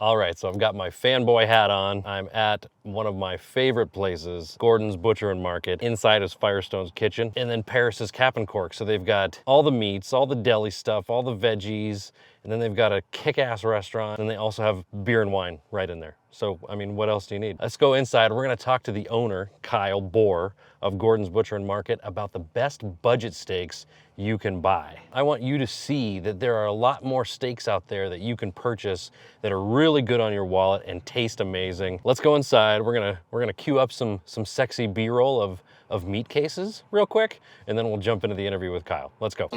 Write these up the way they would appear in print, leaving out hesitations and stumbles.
All right, so I've got my fanboy hat on. I'm at one of my favorite places, Gordon's Butcher and Market. Inside is Firestone's Kitchen, and then Paris's Cap and Cork. So they've got all the meats, all the deli stuff, all the veggies, and then they've got a kick-ass restaurant, and they also have beer and wine right in there. So, I mean, what else do you need? Let's go inside. We're gonna talk to the owner, Kyle Bohr, of Gordon's Butcher and Market about the best budget steaks you can buy. I want you to see that there are a lot more steaks out there that you can purchase that are really good on your wallet and taste amazing. Let's go inside. We're gonna queue up some sexy B-roll of meat cases real quick, and then we'll jump into the interview with Kyle. Let's go.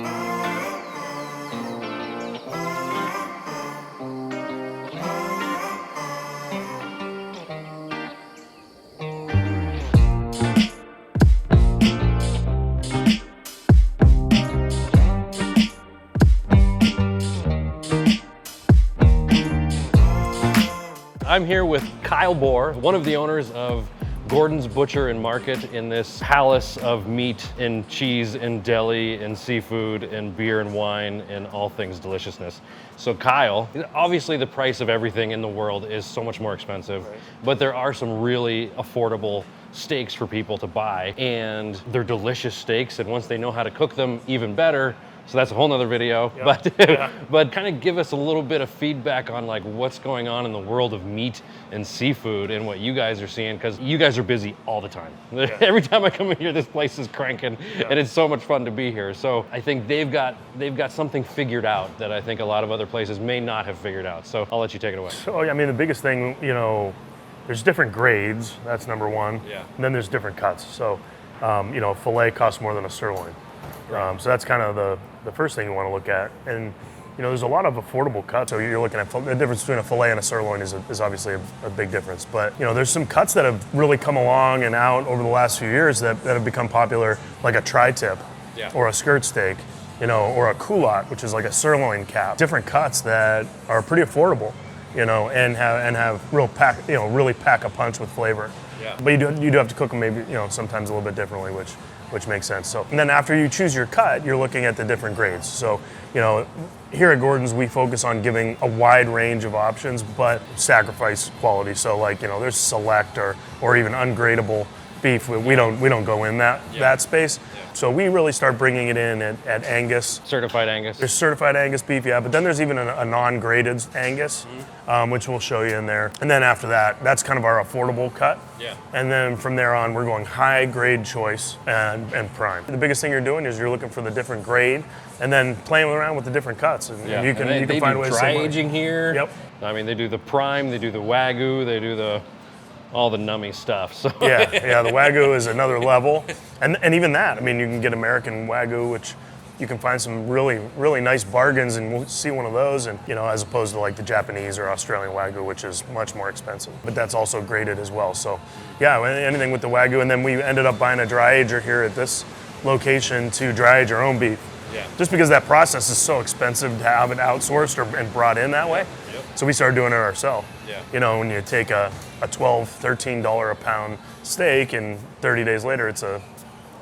I'm here with Kyle Bohr, one of the owners of Gordon's Butcher and Market in this palace of meat and cheese and deli and seafood and beer and wine and all things deliciousness. So Kyle, obviously the price of everything in the world is so much more expensive, but there are some really affordable steaks for people to buy, and they're delicious steaks, and once they know how to cook them, even better. So that's a whole nother video, but kind of give us a little bit of feedback on like what's going on in the world of meat and seafood and what you guys are seeing, because you guys are busy all the time. Every time I come in here, this place is cranking, and it's so much fun to be here. So I think they've got something figured out that I think a lot of other places may not have figured out. So I'll let you take it away. So I mean, the biggest thing, there's different grades. That's number one. Yeah. And then there's different cuts. So, filet costs more than a sirloin. So that's kind of the first thing you want to look at. And, there's a lot of affordable cuts. So you're looking at the difference between a filet and a sirloin is obviously a big difference. But, there's some cuts that have really come along and out over the last few years that have become popular, like a tri-tip or a skirt steak, or a culotte, which is like a sirloin cap. Different cuts that are pretty affordable, and have really pack a punch with flavor. Yeah. But you do have to cook them maybe, sometimes a little bit differently, which makes sense. So, and then after you choose your cut, you're looking at the different grades. So, here at Gordon's, we focus on giving a wide range of options, but sacrifice quality. So there's select or even ungradable beef. We don't go in that space. So we really start bringing it in at Angus. Certified Angus. There's certified Angus beef, yeah, but then there's even a non-graded Angus, which we'll show you in there. And then after that, that's kind of our affordable cut. Yeah. And then from there on, we're going high grade choice and prime. The biggest thing you're doing is you're looking for the different grade and then playing around with the different cuts. And you can find ways to dry aging here. Yep. I mean, they do the prime, they do the Wagyu, they do all the nummy stuff. So yeah, the Wagyu is another level. And even that, I mean, you can get American Wagyu, which you can find some really, really nice bargains, and we'll see one of those, and as opposed to like the Japanese or Australian Wagyu, which is much more expensive. But that's also graded as well. So yeah, anything with the Wagyu. And then we ended up buying a dry ager here at this location to dry age our own beef. Yeah. Just because that process is so expensive to have it outsourced and brought in that way. Yep. So we started doing it ourselves. Yeah. When you take a $12, $13 a pound steak, and 30 days later it's a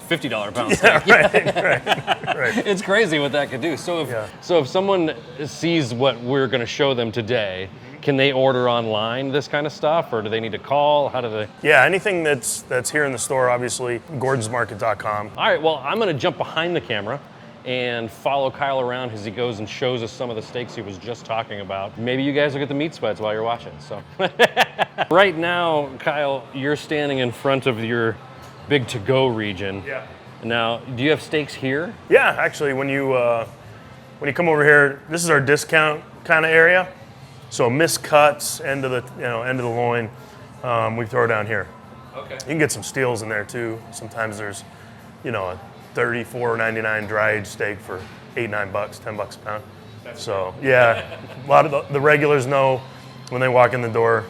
$50 a pound steak. Right. It's crazy what that could do. So if someone sees what we're going to show them today, can they order online this kind of stuff, or do they need to call? How do they? Yeah, anything that's here in the store, obviously, gordonsmarket.com. All right, well, I'm going to jump behind the camera and follow Kyle around as he goes and shows us some of the steaks he was just talking about. Maybe you guys will get the meat sweats while you're watching. So right now, Kyle, you're standing in front of your big to-go region. Yeah. Now, do you have steaks here? Yeah, actually, when you come over here, this is our discount kind of area. So miscuts, end of the loin, we throw down here. Okay. You can get some steals in there too. Sometimes there's, a $34.99 dry aged steak for $8-9, $10 a pound. So yeah, a lot of the regulars know when they walk in the door,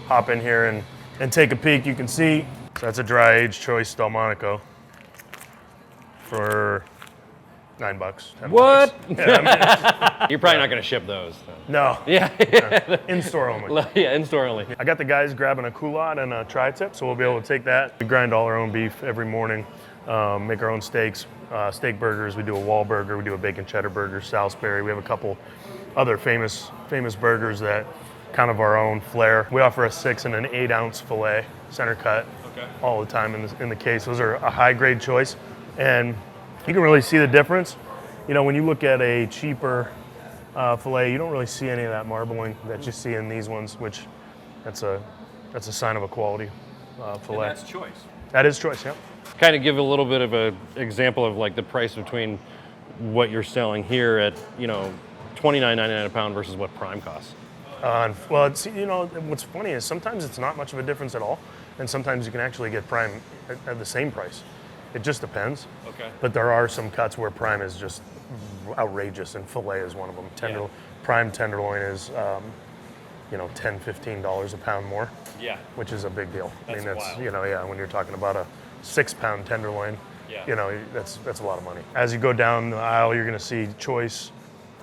hop in here and take a peek. You can see that's a dry aged choice Delmonico for $9, $10. What? Yeah, You're probably not going to ship those, though. No. Yeah. In store only. Yeah, in store only. I got the guys grabbing a culotte and a tri-tip, so we'll be able to take that. We grind all our own beef every morning, make our own steaks, steak burgers. We do a wall burger, we do a bacon cheddar burger, Salisbury. We have a couple other famous burgers that kind of our own flair. We offer a 6 and an 8 ounce filet, center cut, all the time in the case. Those are a high grade choice, and you can really see the difference. You know, when you look at a cheaper filet, you don't really see any of that marbling that you see in these ones, which that's a sign of a quality filet. And that's choice. That is choice, yeah. Kind of give a little bit of an example of like the price between what you're selling here at, you know, $29.99 a pound versus what prime costs. Well, it's, you know, what's funny is sometimes it's not much of a difference at all, and sometimes you can actually get prime at the same price. It just depends. Okay. But there are some cuts where prime is just outrageous, and filet is one of them. Prime tenderloin is, you know, $10, $15 a pound more. Yeah. Which is a big deal. That's I mean, that's wild. you know, yeah, when you're talking about a 6-pound tenderloin, Yeah. you know, that's a lot of money. As you go down the aisle, you're going to see choice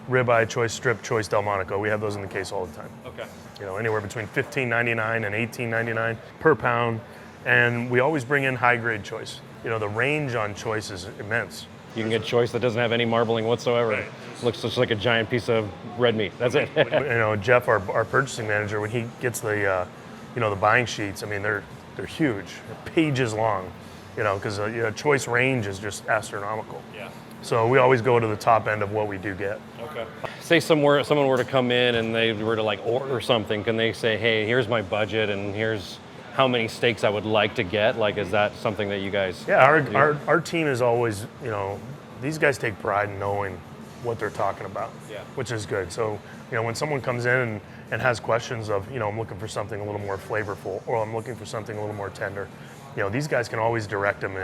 ribeye, choice strip, choice Delmonico. We have those in the case all the time. Okay. You know, anywhere between $15.99 and $18.99 per pound, and we always bring in high grade choice. You know, the range on choice is immense. You can get choice that doesn't have any marbling whatsoever. Right. Looks just like a giant piece of red meat. That's it. You know, Jeff, our purchasing manager, when he gets the, you know, the buying sheets, I mean, they're huge, pages long. You know, because you know, choice range is just astronomical. Yeah. So we always go to the top end of what we do get. Okay. Say someone were to come in and they were to like order something, can they say, hey, here's my budget and here's how many steaks I would like to get? Like, is that something that you guys do? Our team is always, you know, these guys take pride in knowing what they're talking about, which is good. So, you know, when someone comes in and has questions of, you know, I'm looking for something a little more flavorful, or I'm looking for something a little more tender, you know, these guys can always direct them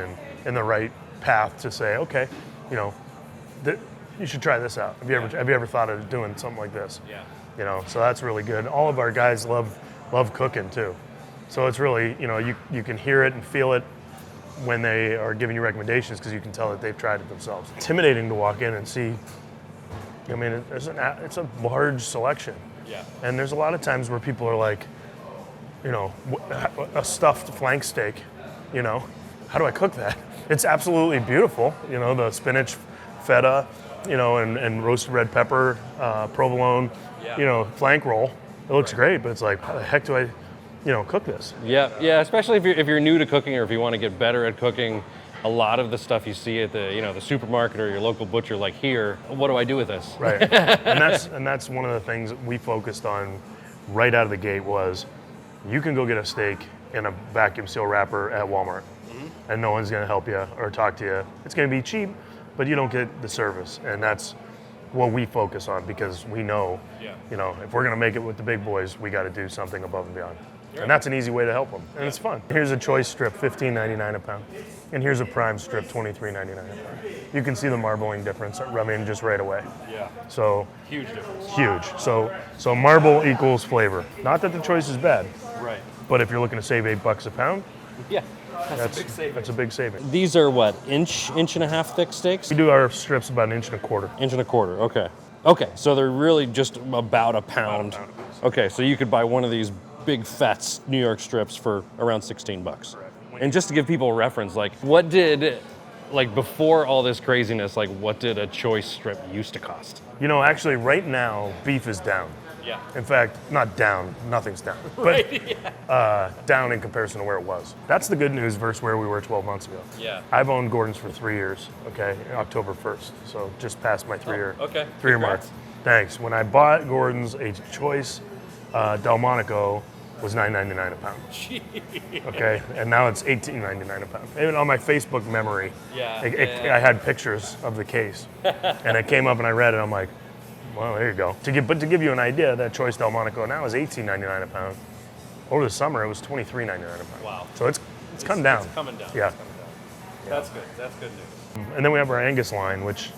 in the right path to say, okay, you know, you should try this out. Have you ever thought of doing something like this? Yeah. You know, so that's really good. All of our guys love cooking too. So it's really, you know, you can hear it and feel it when they are giving you recommendations, because you can tell that they've tried it themselves. Intimidating to walk in and see. I mean, it's a large selection. Yeah. And there's a lot of times where people are like, you know, a stuffed flank steak, you know, how do I cook that? It's absolutely beautiful. You know, the spinach, feta, you know, and roasted red pepper, provolone, you know, flank roll. It looks great, but it's like, how the heck do I, you know, cook this? Yeah, especially if you're new to cooking or if you want to get better at cooking. A lot of the stuff you see at the supermarket or your local butcher, like here, what do I do with this? Right, and that's one of the things that we focused on right out of the gate was, you can go get a steak in a vacuum seal wrapper at Walmart, and no one's going to help you or talk to you. It's going to be cheap, but you don't get the service, and that's what we focus on, because we know, you know, if we're going to make it with the big boys, we got to do something above and beyond. And that's an easy way to help them, and it's fun. Here's a choice strip, $15.99 a pound, and here's a prime strip, $23.99 a pound. You can see the marbling difference, I mean, just right away. Yeah. So Huge difference. huge. So marble equals flavor. Not that the choice is bad, Right. but if you're looking to save $8 a pound, Yeah. that's a big saving. These are what, inch and a half thick steaks? We do our strips about 1.25 inches. Inch and a quarter, okay. Okay, so they're really just about a pound. Okay, so you could buy one of these big fat New York strips for around $16. And just to give people a reference, like what did, like before all this craziness, like what did a choice strip used to cost? You know, actually right now, beef is down. Yeah. In fact, not down, nothing's down, but down in comparison to where it was. That's the good news versus where we were 12 months ago. Yeah. I've owned Gordon's for 3 years, okay, October 1st, so just past my 3-year okay. 3-year mark. Congrats. Thanks. When I bought Gordon's, a choice Delmonico was $9.99 a pound. Okay, and now it's $18.99 a pound. Even on my Facebook memory, I had pictures of the case, and it came up and I read it. I'm like, well, there you go. But to give you an idea, that choice Delmonico now is $18.99 a pound. Over the summer, it was $23.99 a pound. Wow. So it's come down. It's coming down. Yeah. It's coming down. That's good. That's good news. And then we have our Angus line, which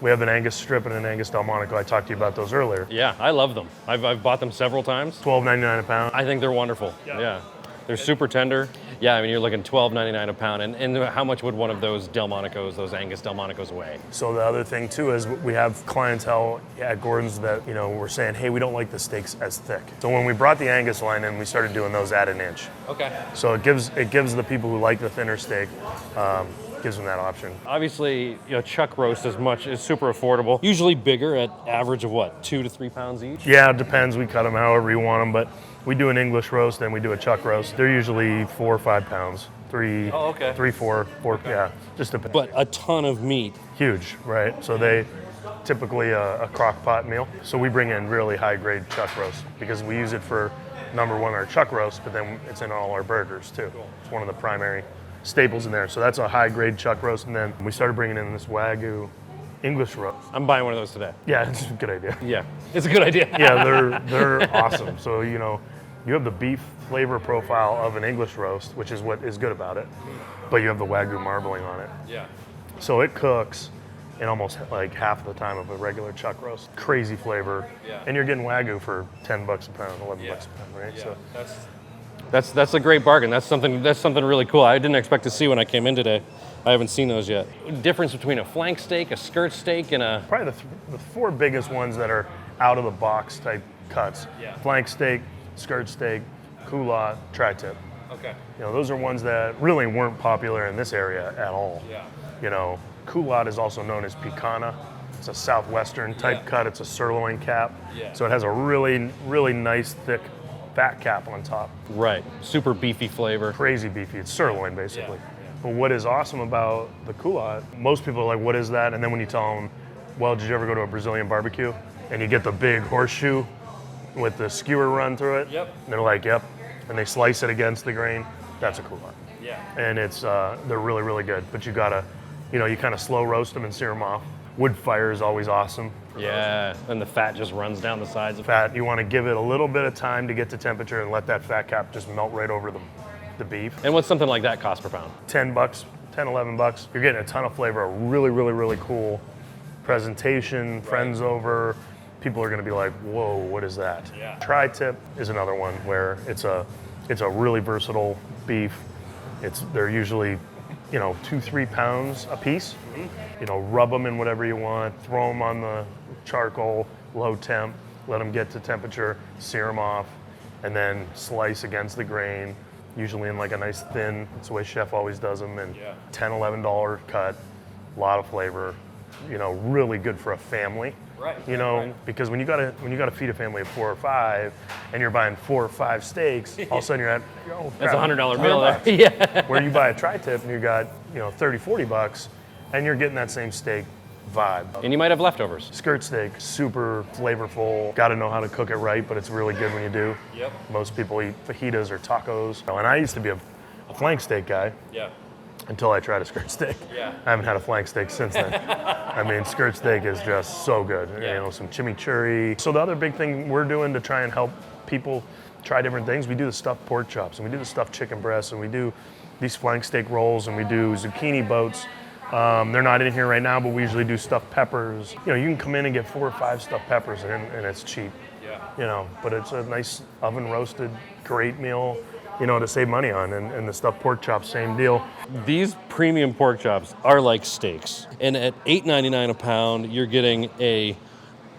we have an Angus strip and an Angus Delmonico. I talked to you about those earlier. Yeah, I love them. I've bought them several times. $12.99 a pound. I think they're wonderful. Yeah. They're super tender. Yeah, I mean, you're looking $12.99 a pound. And how much would one of those Delmonicos, those Angus Delmonicos weigh? So the other thing too is we have clientele at Gordon's that, you know, we're saying, hey, we don't like the steaks as thick. So when we brought the Angus line in, we started doing those at 1 inch. Okay. So it gives the people who like the thinner steak gives them that option. Obviously, chuck roast is super affordable. Usually bigger at average of what, 2 to 3 pounds each? Yeah, it depends. We cut them however you want them, but we do an English roast and we do a chuck roast. They're usually 4 or 5 pounds. 3, 4, Okay. yeah, just depends. But a ton of meat. Huge, right? So they typically a crock pot meal. So we bring in really high grade chuck roast because we use it for number one, our chuck roast, but then it's in all our burgers too. It's one of the primary staples in there. So that's a high grade chuck roast. And then we started bringing in this Wagyu English roast. I'm buying one of those today. Yeah, it's a good idea. Yeah, it's a good idea. Yeah, they're awesome. So, you have the beef flavor profile of an English roast, which is what is good about it, but you have the Wagyu marbling on it. Yeah. So it cooks in almost like half the time of a regular chuck roast. Crazy flavor. Yeah. And you're getting Wagyu for $10 a pound, $11 a pound, right? Yeah. So That's a great bargain. That's something really cool. I didn't expect to see when I came in today. I haven't seen those yet. Difference between a flank steak, a skirt steak, and a... probably the 4 biggest ones that are out of the box type cuts. Yeah. Flank steak, skirt steak, culotte, tri-tip. Okay. Those are ones that really weren't popular in this area at all. Yeah. Culotte is also known as picanha. It's a southwestern type cut. It's a sirloin cap. Yeah. So it has a really, really nice thick fat cap on top. Right. Super beefy flavor. Crazy beefy. It's sirloin basically. Yeah. But what is awesome about the culotte, most people are like, what is that? And then when you tell them, well, did you ever go to a Brazilian barbecue? And you get the big horseshoe with the skewer run through it. Yep. And they're like, yep. And they slice it against the grain. That's a culotte. Yeah. And it's they're really, really good. But you gotta, you kind of slow roast them and sear them off. Wood fire is always awesome. Yeah, and the fat just runs down the sides of Fat, you want to give it a little bit of time to get to temperature and let that fat cap just melt right over the beef. And what's something like that cost per pound? $10, $10, $11. You're getting a ton of flavor, a really, really, really cool presentation, friends over. People are going to be like, whoa, what is that? Yeah. Tri-tip is another one where it's a really versatile beef. They're usually 2-3 pounds a piece. Rub them in whatever you want, throw them on the charcoal, low temp, let them get to temperature, sear them off, and then slice against the grain, usually in like a nice thin, that's the way chef always does them, and $10, $11 cut, a lot of flavor, really good for a family. Right. Because when you gotta feed a family of 4 or 5, and you're buying 4 or 5 steaks, all of a sudden you're at That's a $100 meal $100. there. Yeah. Where you buy a tri-tip and you got $30, $40, and you're getting that same steak vibe. And you might have leftovers. Skirt steak, super flavorful. Got to know how to cook it right, but it's really good when you do. Yep. Most people eat fajitas or tacos, and I used to be a flank steak guy. Yeah. Until I tried a skirt steak. Yeah. I haven't had a flank steak since then. I mean, skirt steak is just so good. Yeah. Some chimichurri. So the other big thing we're doing to try and help people try different things, we do the stuffed pork chops, and we do the stuffed chicken breasts, and we do these flank steak rolls, and we do zucchini boats. They're not in here right now, but we usually do stuffed peppers. You can come in and get 4 or 5 stuffed peppers, and it's cheap. Yeah. But it's a nice oven roasted, great meal. To save money on, and the stuffed pork chops, same deal. These premium pork chops are like steaks. And at $8.99 a pound, you're getting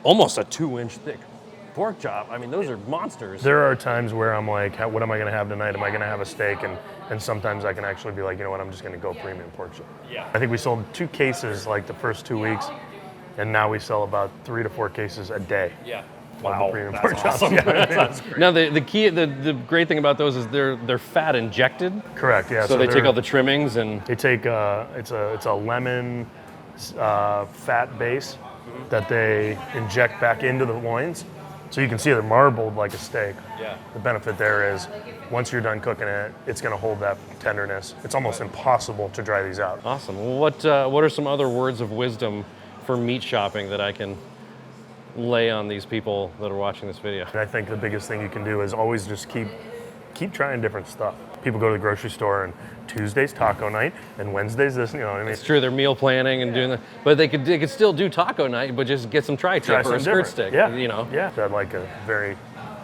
almost a 2-inch thick pork chop. I mean, those are monsters. There are times where I'm like, what am I gonna have tonight? Am I gonna have a steak? And sometimes I can actually be like, you know what, I'm just gonna go premium pork chop. Yeah. I think we sold 2 cases like the first 2 weeks, and now we sell about 3 to 4 cases a day. Yeah. Wow, That's pork chops. awesome. Yeah, that's great. Now the great thing about those is they're fat injected. Correct. Yeah. So they take all the trimmings and they take it's a lemon fat base that they inject back into the loins, so you can see they're marbled like a steak. Yeah. The benefit there is once you're done cooking it, it's going to hold that tenderness. It's almost impossible to dry these out. Awesome. What are some other words of wisdom for meat shopping that I can lay on these people that are watching this video? And I think the biggest thing you can do is always just keep trying different stuff. People go to the grocery store and Tuesday's taco night and Wednesday's this, what I mean? It's true, they're meal planning and doing that, but they could still do taco night, but just get some tri-tip or a skirt stick. Yeah. Yeah. That's like a very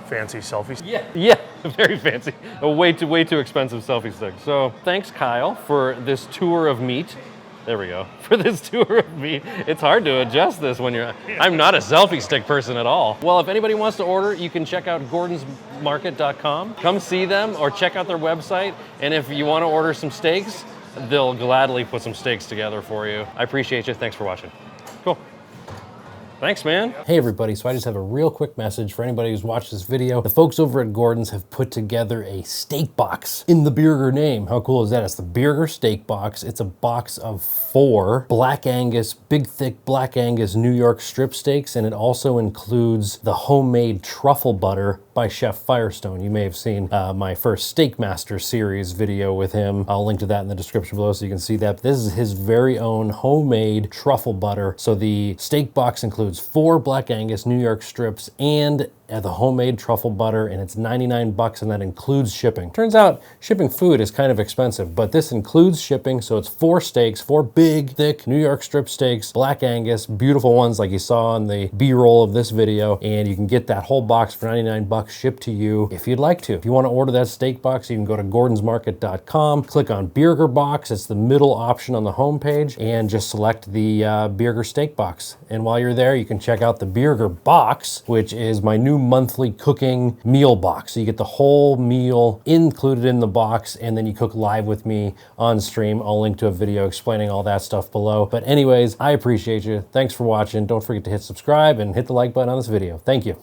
fancy selfie stick. Yeah, very fancy. A way too expensive selfie stick. So thanks, Kyle, for this tour of meat. There we go. For this tour of meat. It's hard to adjust this when I'm not a selfie stick person at all. Well, if anybody wants to order, you can check out gordonsmarket.com. Come see them or check out their website. And if you want to order some steaks, they'll gladly put some steaks together for you. I appreciate you. Thanks for watching. Cool. Thanks, man. Hey everybody, so I just have a real quick message for anybody who's watched this video. The folks over at Gordon's have put together a steak box in the Beergr name. How cool is that? It's the Beergr Steak Box. It's a box of 4 Black Angus, big thick Black Angus New York strip steaks, and it also includes the homemade truffle butter by Chef Firestone. You may have seen my first Steak Master series video with him. I'll link to that in the description below so you can see that. This is his very own homemade truffle butter. So the steak box includes 4 Black Angus New York strips and the homemade truffle butter, and it's 99 bucks, and that includes shipping. Turns out shipping food is kind of expensive, but this includes shipping, so it's 4 steaks, 4 big, thick New York strip steaks, Black Angus, beautiful ones like you saw in the B-roll of this video, and you can get that whole box for 99 bucks shipped to you if you'd like to. If you want to order that steak box, you can go to gordonsmarket.com, click on Beergr Box, it's the middle option on the homepage, and just select the Beergr Steak Box. And while you're there, you can check out the Beergr Box, which is my new monthly cooking meal box. So you get the whole meal included in the box, and then you cook live with me on stream. I'll link to a video explaining all that stuff below. But anyways, I appreciate you. Thanks for watching. Don't forget to hit subscribe and hit the like button on this video. Thank you.